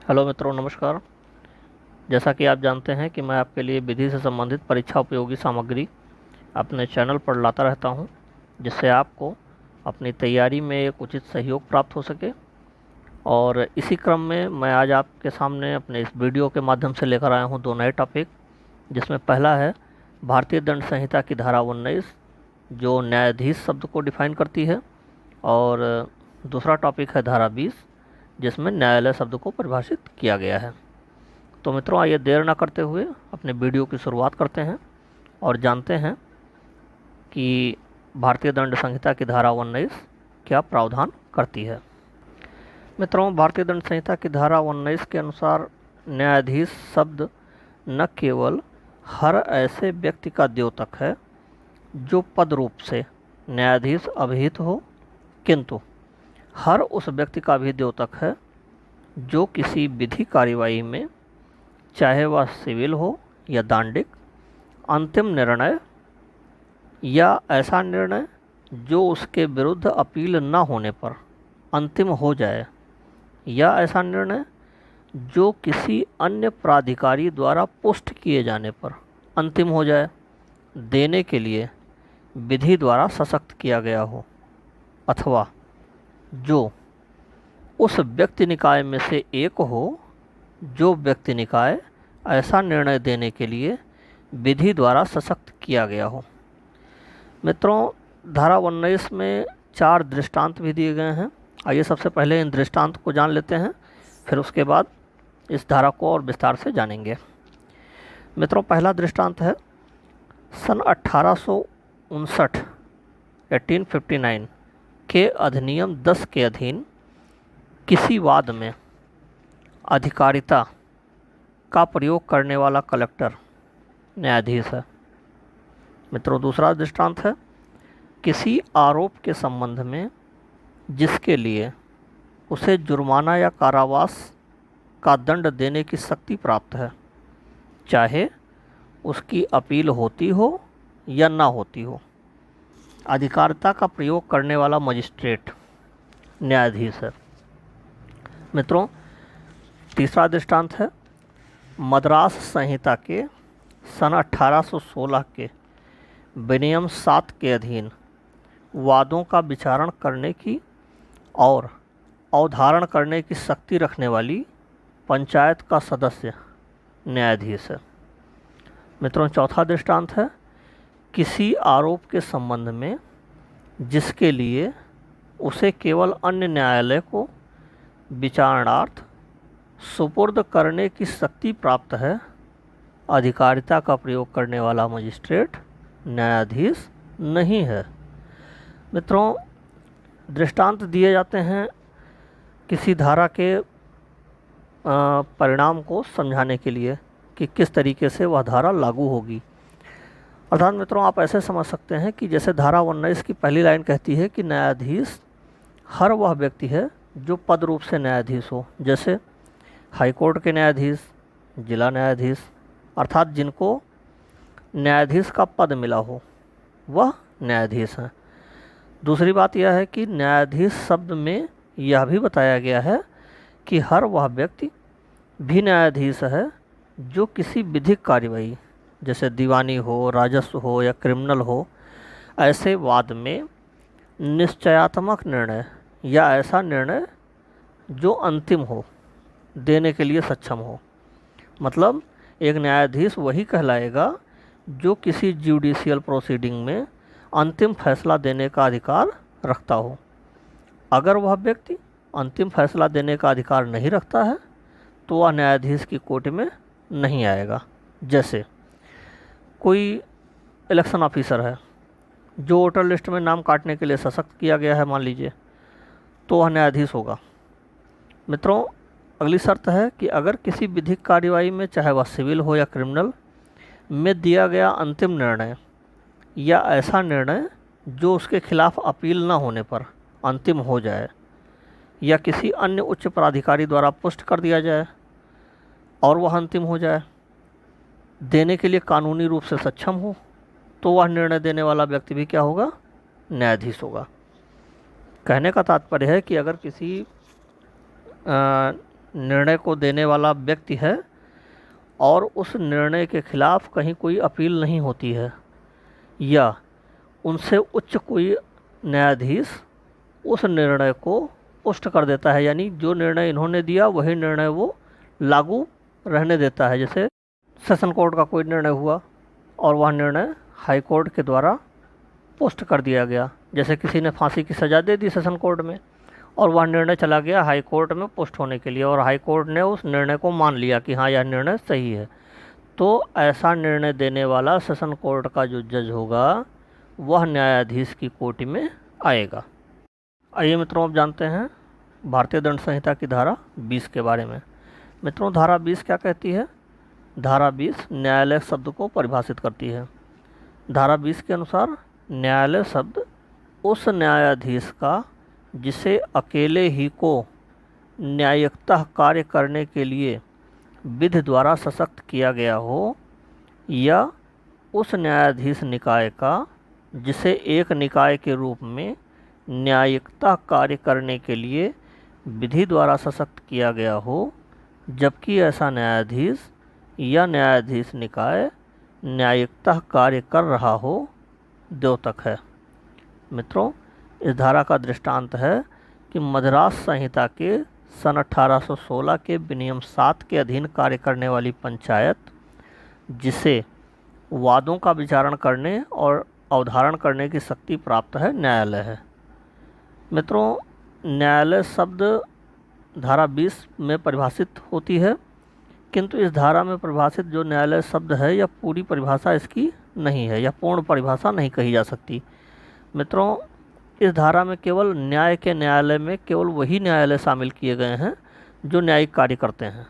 Hello मित्रों, नमस्कार। जैसा कि आप जानते हैं कि मैं आपके लिए विधि से संबंधित परीक्षा उपयोगी सामग्री अपने चैनल पर लाता रहता हूं, जिससे आपको अपनी तैयारी में एक उचित सहयोग प्राप्त हो सके। और इसी क्रम में मैं आज आपके सामने अपने इस वीडियो के माध्यम से लेकर आया हूं दो नए टॉपिक, जिसमें पहला है भारतीय दंड संहिता की धारा 19, जो न्यायाधीश शब्द को डिफाइन करती है, और दूसरा टॉपिक है धारा 20, जिसमें न्यायालय शब्द को परिभाषित किया गया है। तो मित्रों, आइए देर ना करते हुए अपने वीडियो की शुरुआत करते हैं और जानते हैं कि भारतीय दंड संहिता की धारा 19 क्या प्रावधान करती है। मित्रों, भारतीय दंड संहिता की धारा 19 के अनुसार न्यायाधीश शब्द न केवल हर ऐसे व्यक्ति का द्योतक है जो पद रूप से न्यायाधीश अभिहित हो, किंतु हर उस व्यक्ति का भी द्योतक है जो किसी विधि कार्यवाही में, चाहे वह सिविल हो या दांडिक, अंतिम निर्णय या ऐसा निर्णय जो उसके विरुद्ध अपील न होने पर अंतिम हो जाए, या ऐसा निर्णय जो किसी अन्य प्राधिकारी द्वारा पुष्ट किए जाने पर अंतिम हो जाए, देने के लिए विधि द्वारा सशक्त किया गया हो, अथवा जो उस व्यक्ति निकाय में से एक हो जो व्यक्ति निकाय ऐसा निर्णय देने के लिए विधि द्वारा सशक्त किया गया हो। मित्रों, धारा 19 में 4 दृष्टांत भी दिए गए हैं। आइए सबसे पहले इन दृष्टांत को जान लेते हैं, फिर उसके बाद इस धारा को और विस्तार से जानेंगे। मित्रों, पहला दृष्टांत है सन 1859 1859 के अधिनियम 10 के अधीन किसी वाद में अधिकारिता का प्रयोग करने वाला कलेक्टर न्यायाधीश है। मित्रों, दूसरा दृष्टांत है किसी आरोप के संबंध में जिसके लिए उसे जुर्माना या कारावास का दंड देने की शक्ति प्राप्त है, चाहे उसकी अपील होती हो या ना होती हो, अधिकारिता का प्रयोग करने वाला मजिस्ट्रेट न्यायाधीश है। मित्रों, तीसरा दृष्टांत है मद्रास संहिता के सन 1816 के विनियम 7 के अधीन वादों का विचारण करने की और अवधारण करने की शक्ति रखने वाली पंचायत का सदस्य न्यायाधीश है। मित्रों, चौथा दृष्टांत है किसी आरोप के संबंध में जिसके लिए उसे केवल अन्य न्यायालय को विचारणार्थ सुपुर्द करने की शक्ति प्राप्त है, अधिकारिता का प्रयोग करने वाला मजिस्ट्रेट न्यायाधीश नहीं है। मित्रों, दृष्टांत दिए जाते हैं किसी धारा के परिणाम को समझाने के लिए कि किस तरीके से वह धारा लागू होगी। अर्थात मित्रों, आप ऐसे समझ सकते हैं कि जैसे धारा 19 की पहली लाइन कहती है कि न्यायाधीश हर वह व्यक्ति है जो पद रूप से न्यायाधीश हो, जैसे हाईकोर्ट के न्यायाधीश, जिला न्यायाधीश, अर्थात जिनको न्यायाधीश का पद मिला हो वह न्यायाधीश हैं। दूसरी बात यह है कि न्यायाधीश शब्द में यह भी बताया गया है कि हर वह व्यक्ति भी न्यायाधीश है जो किसी विधिक कार्यवाही, जैसे दीवानी हो, राजस्व हो या क्रिमिनल हो, ऐसे वाद में निश्चयात्मक निर्णय या ऐसा निर्णय जो अंतिम हो देने के लिए सक्षम हो। मतलब एक न्यायाधीश वही कहलाएगा जो किसी जुडिशियल प्रोसीडिंग में अंतिम फैसला देने का अधिकार रखता हो। अगर वह व्यक्ति अंतिम फैसला देने का अधिकार नहीं रखता है तो वह न्यायाधीश की कोर्ट में नहीं आएगा। जैसे कोई इलेक्शन ऑफिसर है जो वोटर लिस्ट में नाम काटने के लिए सशक्त किया गया है, मान लीजिए, तो वह न्यायाधीश होगा। मित्रों, अगली शर्त है कि अगर किसी विधिक कार्यवाही में, चाहे वह सिविल हो या क्रिमिनल, में दिया गया अंतिम निर्णय या ऐसा निर्णय जो उसके खिलाफ अपील न होने पर अंतिम हो जाए या किसी अन्य उच्च प्राधिकारी द्वारा पुष्ट कर दिया जाए और वह अंतिम हो जाए, देने के लिए कानूनी रूप से सक्षम हो, तो वह निर्णय देने वाला व्यक्ति भी क्या होगा? न्यायाधीश होगा। कहने का तात्पर्य है कि अगर किसी निर्णय को देने वाला व्यक्ति है और उस निर्णय के खिलाफ कहीं कोई अपील नहीं होती है, या उनसे उच्च कोई न्यायाधीश उस निर्णय को पुष्ट कर देता है, यानी जो निर्णय इन्होंने दिया वही निर्णय वो लागू रहने देता है। जैसे सेशन कोर्ट का कोई निर्णय हुआ और वह निर्णय हाई कोर्ट के द्वारा पोस्ट कर दिया गया। जैसे किसी ने फांसी की सज़ा दे दी सेशन कोर्ट में और वह निर्णय चला गया हाई कोर्ट में पोस्ट होने के लिए, और हाई कोर्ट ने उस निर्णय को मान लिया कि हाँ, यह निर्णय सही है। तो ऐसा निर्णय देने वाला सेशन कोर्ट का जो जज होगा वह न्यायाधीश की कोटि में आएगा। आइए मित्रों, अब जानते हैं भारतीय दंड संहिता की धारा 20 के बारे में। मित्रों, धारा 20 क्या कहती है? धारा 20 न्यायालय शब्द को परिभाषित करती है। धारा 20 के अनुसार न्यायालय शब्द उस न्यायाधीश का जिसे अकेले ही को न्यायिकतः कार्य करने के लिए विधि द्वारा सशक्त किया गया हो, या उस न्यायाधीश निकाय का जिसे एक निकाय के रूप में न्यायिकतः कार्य करने के लिए विधि द्वारा सशक्त किया गया हो, जबकि ऐसा न्यायाधीश या न्यायाधीश निकाय न्यायिकतः कार्य कर रहा हो, द्योतक है। मित्रों, इस धारा का दृष्टांत है कि मद्रास संहिता के सन 1816 के विनियम 7 के अधीन कार्य करने वाली पंचायत, जिसे वादों का विचारण करने और अवधारण करने की शक्ति प्राप्त है, न्यायालय है। मित्रों, न्यायालय शब्द धारा 20 में परिभाषित होती है, किंतु इस धारा में परिभाषित जो न्यायालय शब्द है यह पूरी परिभाषा इसकी नहीं है, यह पूर्ण परिभाषा नहीं कही जा सकती। मित्रों, इस धारा में केवल न्याय के न्यायालय में केवल वही न्यायालय शामिल किए गए हैं जो न्यायिक कार्य करते हैं,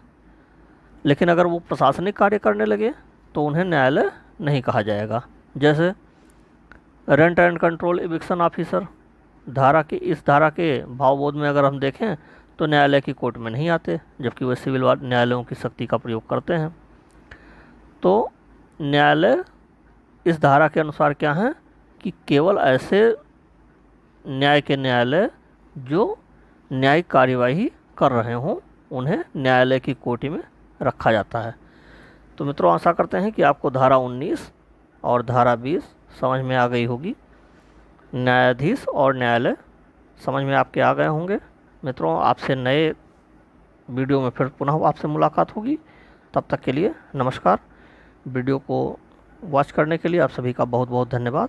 लेकिन अगर वो प्रशासनिक कार्य करने लगे तो उन्हें न्यायालय नहीं कहा जाएगा। जैसे rent and control eviction officer इस धारा के भावबोध में अगर हम देखें तो न्यायालय की कोर्ट में नहीं आते, जबकि वे सिविल न्यायालयों की शक्ति का प्रयोग करते हैं। तो न्यायालय इस धारा के अनुसार क्या है कि केवल ऐसे न्याय के न्यायालय जो न्यायिक कार्यवाही कर रहे हों उन्हें न्यायालय की कोटि में रखा जाता है। तो मित्रों, आशा करते हैं कि आपको धारा 19 और धारा 20 समझ में आ गई होगी। न्यायाधीश और न्यायालय समझ में आपके आ गए होंगे। मित्रों, आपसे नए वीडियो में फिर पुनः आपसे मुलाकात होगी। तब तक के लिए नमस्कार। वीडियो को वॉच करने के लिए आप सभी का बहुत बहुत धन्यवाद।